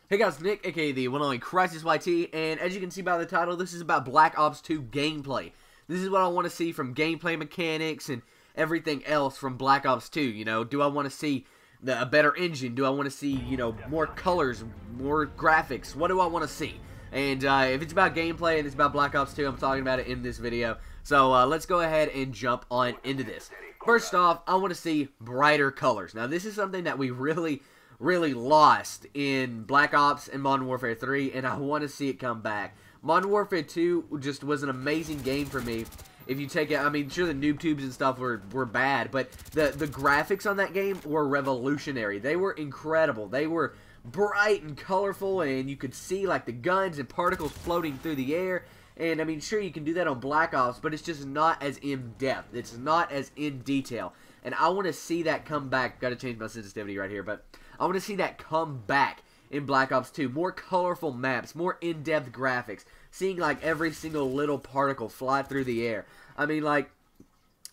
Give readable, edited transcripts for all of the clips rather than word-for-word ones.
Hey guys, Nick, aka the one and only Crisis YT, and as you can see by the title, this is about Black Ops 2 gameplay. This is what I want to see from gameplay mechanics and everything else from Black Ops 2, you know. Do I want to see a better engine? Do I want to see, you know, more colors, more graphics? What do I want to see? And if it's about gameplay and it's about Black Ops 2, I'm talking about it in this video. So let's go ahead and jump on into this. First off, I want to see brighter colors. Now, this is something that we really lost in Black Ops and Modern Warfare 3, and I want to see it come back. Modern Warfare 2 just was an amazing game for me. If you take it, I mean, sure, the noob tubes and stuff were bad, but the graphics on that game were revolutionary. They were incredible. They were bright and colorful, and you could see, like, the guns and particles floating through the air. And, I mean, sure, you can do that on Black Ops, but it's just not as in-depth. It's not as in detail. And I want to see that come back. Got to change my sensitivity right here, but I want to see that come back in Black Ops 2. More colorful maps, more in-depth graphics, seeing like every single little particle fly through the air. I mean, like,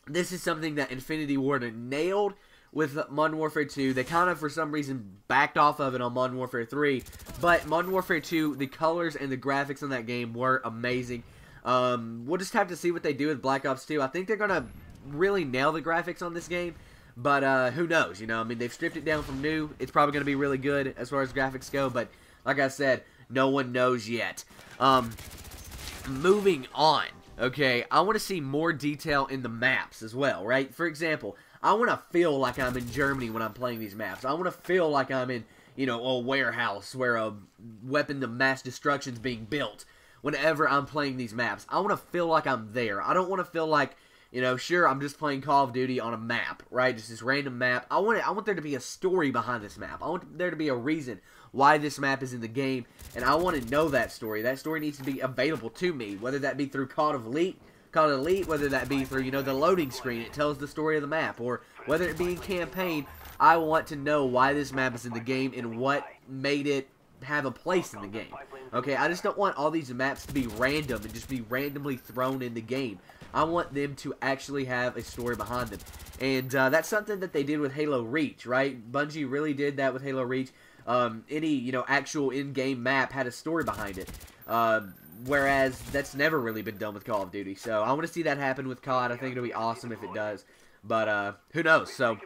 this is something that Infinity Ward nailed with Modern Warfare 2. They kind of, for some reason, backed off of it on Modern Warfare 3. But Modern Warfare 2, the colors and the graphics on that game were amazing. We'll just have to see what they do with Black Ops 2. I think they're going to really nail the graphics on this game. But who knows, you know, I mean, they've stripped it down from new. It's probably going to be really good as far as graphics go, but like I said, no one knows yet. Moving on, okay, I want to see more detail in the maps as well, right? For example, I want to feel like I'm in Germany when I'm playing these maps. I want to feel like I'm in, you know, a warehouse where a weapon of mass destruction is being built whenever I'm playing these maps. I want to feel like I'm there. I don't want to feel like, you know, sure, I'm just playing Call of Duty on a map, right? Just this random map. I want there to be a story behind this map. I want there to be a reason why this map is in the game, and I want to know that story. That story needs to be available to me, whether that be through Call of Elite, whether that be through, you know, the loading screen. It tells the story of the map, or whether it be in campaign. I want to know why this map is in the game and what made it have a place in the game. Okay, I just don't want all these maps to be random and just be randomly thrown in the game. I want them to actually have a story behind them. And that's something that they did with Halo Reach, right? Bungie really did that with Halo Reach. Any, you know, actual in-game map had a story behind it. Whereas that's never really been done with Call of Duty. So I want to see that happen with COD. I think it'll be awesome if it does. But who knows? So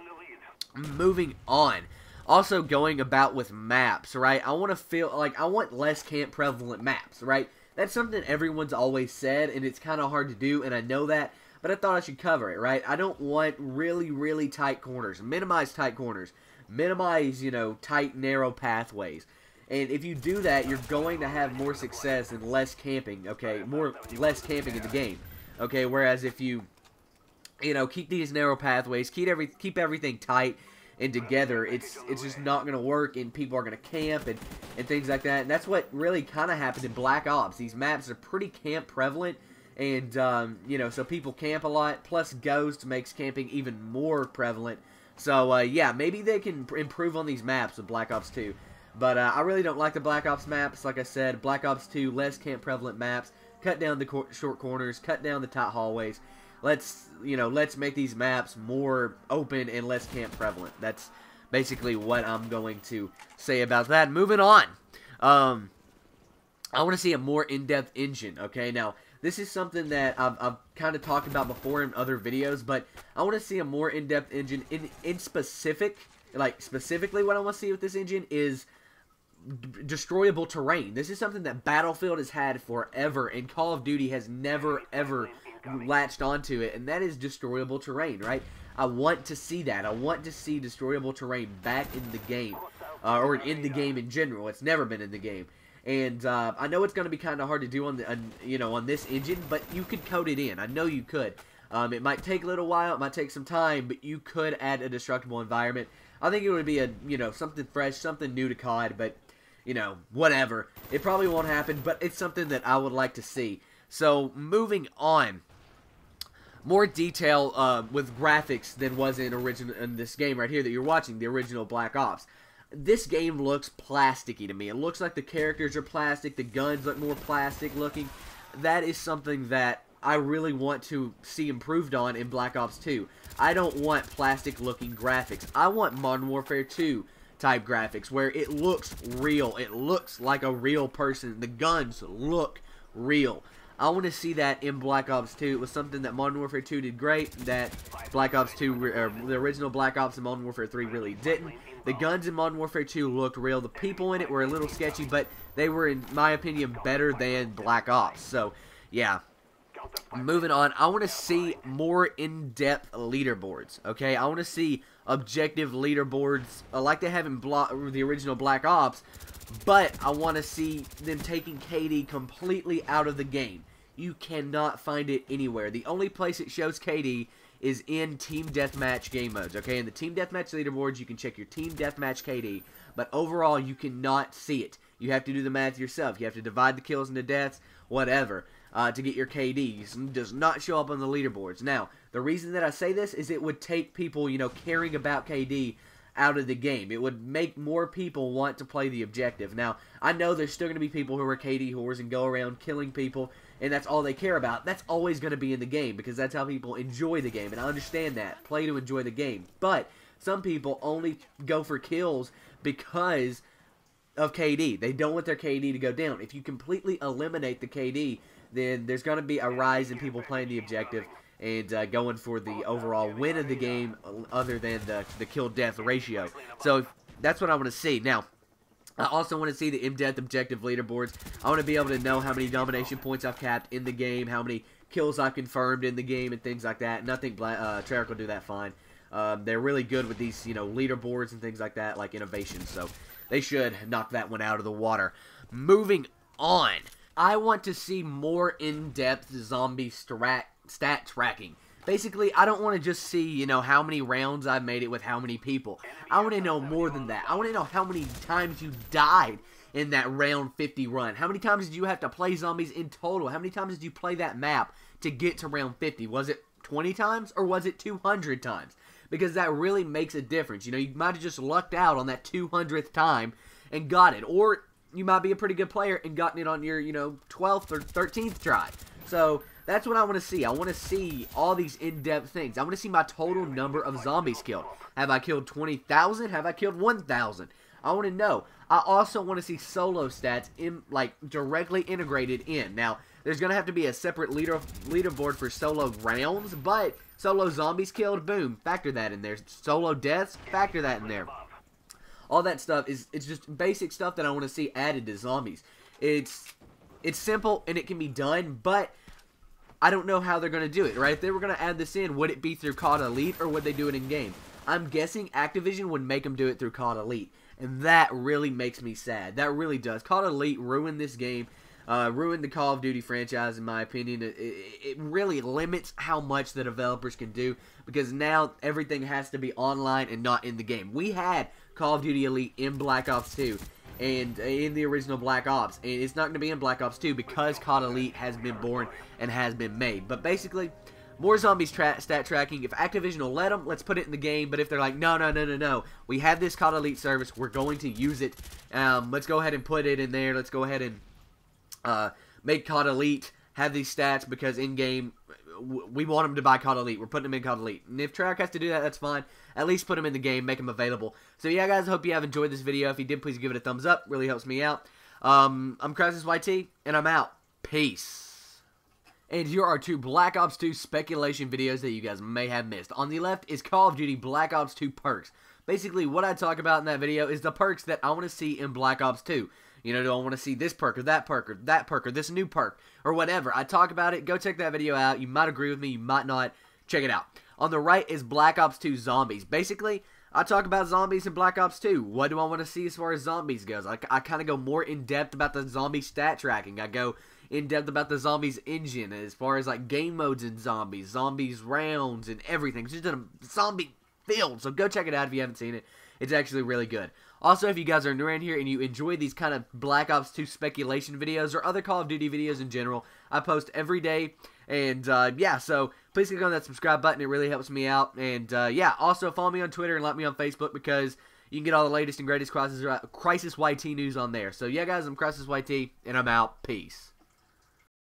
moving on. Also going about with maps, right? I want to feel like I want less camp prevalent maps, right? That's something everyone's always said, and it's kind of hard to do, and I know that, but I thought I should cover it, right? I don't want really tight corners. Minimize tight corners. Minimize, you know, tight, narrow pathways. And if you do that, you're going to have more success and less camping, okay? Less camping in the game, okay? Whereas if you know, keep these narrow pathways, keep everything tight and together, it's just not going to work, and people are going to camp and things like that. And that's what really kind of happened in Black Ops. These maps are pretty camp prevalent, and you know, so people camp a lot, plus Ghost makes camping even more prevalent. So yeah, maybe they can improve on these maps with Black Ops 2. But I really don't like the Black Ops maps. Like I said, Black Ops 2, less camp prevalent maps, cut down the short corners, cut down the tight hallways. Let's make these maps more open and less camp prevalent. That's basically what I'm going to say about that. Moving on. I want to see a more in-depth engine, okay? Now, this is something that I've kind of talked about before in other videos, but I want to see a more in-depth engine. Specifically what I want to see with this engine is destroyable terrain. This is something that Battlefield has had forever, and Call of Duty has never, ever latched onto it, and that is destroyable terrain, right? I want to see that. I want to see destroyable terrain back in the game, or in the game in general. It's never been in the game, and I know it's going to be kind of hard to do on this engine, but you could code it in. I know you could. It might take a little while. It might take some time, but you could add a destructible environment. I think it would be something fresh, something new to COD, but you know, whatever. It probably won't happen, but it's something that I would like to see. So moving on. More detail with graphics than was in this game right here that you're watching, the original Black Ops. This game looks plasticky to me. It looks like the characters are plastic, the guns look more plastic looking. That is something that I really want to see improved on in Black Ops 2. I don't want plastic looking graphics. I want Modern Warfare 2 type graphics where it looks real. It looks like a real person. The guns look real. I want to see that in Black Ops 2. It was something that Modern Warfare 2 did great, that Black Ops 2, or the original Black Ops and Modern Warfare 3 really didn't. The guns in Modern Warfare 2 looked real. The people in it were a little sketchy, but they were, in my opinion, better than Black Ops. So, yeah. Moving on, I want to see more in-depth leaderboards, okay? I want to see objective leaderboards like they have in the original Black Ops, but I want to see them taking KD completely out of the game. You cannot find it anywhere. The only place it shows KD is in Team Deathmatch game modes, okay? In the Team Deathmatch leaderboards, you can check your Team Deathmatch KD, but overall, you cannot see it. You have to do the math yourself. You have to divide the kills into deaths, whatever, to get your KD. It does not show up on the leaderboards. Now, the reason that I say this is it would take people, you know, caring about KD out of the game. It would make more people want to play the objective. Now, I know there's still going to be people who are KD whores and go around killing people, and that's all they care about. That's always going to be in the game, because that's how people enjoy the game, and I understand that. Play to enjoy the game. But some people only go for kills because of KD. They don't want their KD to go down. If you completely eliminate the KD, then there's going to be a rise in people playing the objective and going for the overall win of the game other than the kill-death ratio. So that's what I want to see. Now, I also want to see the in-depth objective leaderboards. I want to be able to know how many domination points I've capped in the game, how many kills I've confirmed in the game, and things like that. And I think Treyarch will do that fine. They're really good with these, you know, leaderboards and things like that, like innovation. So they should knock that one out of the water. Moving on, I want to see more in-depth zombie stat tracking. Basically, I don't want to just see, you know, how many rounds I've made it with how many people. I want to know more than that. I want to know how many times you died in that round 50 run. How many times did you have to play zombies in total? How many times did you play that map to get to round 50? Was it 20 times or was it 200 times? Because that really makes a difference. You know, you might have just lucked out on that 200th time and got it. Or you might be a pretty good player and gotten it on your, you know, 12th or 13th try. So that's what I want to see. I want to see all these in-depth things. I want to see my total number of zombies killed. Have I killed 20,000? Have I killed 1,000? I want to know. I also want to see solo stats directly integrated in. Now, there's going to have to be a separate leaderboard for solo rounds, but solo zombies killed, boom, factor that in there. Solo deaths, factor that in there. All that stuff it's just basic stuff that I want to see added to zombies. It's simple and it can be done, but I don't know how they're going to do it, right? If they were going to add this in, would it be through COD Elite or would they do it in-game? I'm guessing Activision would make them do it through COD Elite, and that really makes me sad. That really does. COD Elite ruined this game, ruined the Call of Duty franchise, in my opinion. It really limits how much the developers can do, because now everything has to be online and not in the game. We had Call of Duty Elite in Black Ops 2 and in the original Black Ops, and it's not going to be in Black Ops 2 because COD Elite has been born and has been made. But basically, more zombies stat tracking. If Activision will let them, let's put it in the game. But if they're like, no, we have this COD Elite service, we're going to use it, let's go ahead and put it in there. Let's go ahead and make COD Elite have these stats, because in-game, we want them to buy COD Elite. We're putting them in COD Elite. And if Treyarch has to do that, that's fine. At least put them in the game, make them available. So yeah, guys, I hope you have enjoyed this video. If you did, please give it a thumbs up. Really helps me out. I'm CrisisYT, and I'm out. Peace. And here are two Black Ops 2 speculation videos that you guys may have missed. On the left is Call of Duty Black Ops 2 perks. Basically, what I talk about in that video is the perks that I want to see in Black Ops 2. You know, do I want to see this perk or that perk or that perk or this new perk or whatever? I talk about it. Go check that video out. You might agree with me. You might not. Check it out. On the right is Black Ops 2 Zombies. Basically, I talk about zombies in Black Ops 2. What do I want to see as far as zombies goes? I kind of go more in-depth about the zombie stat tracking. I go in-depth about the zombies engine as far as like game modes in zombies rounds, and everything. It's just a zombie field. So go check it out if you haven't seen it. It's actually really good. Also, if you guys are new around here and you enjoy these kind of Black Ops 2 speculation videos or other Call of Duty videos in general, I post every day. And, yeah, so please click on that subscribe button. It really helps me out. And, yeah, also follow me on Twitter and like me on Facebook, because you can get all the latest and greatest CrisisYT news on there. So, yeah, guys, I'm CrisisYT, and I'm out. Peace.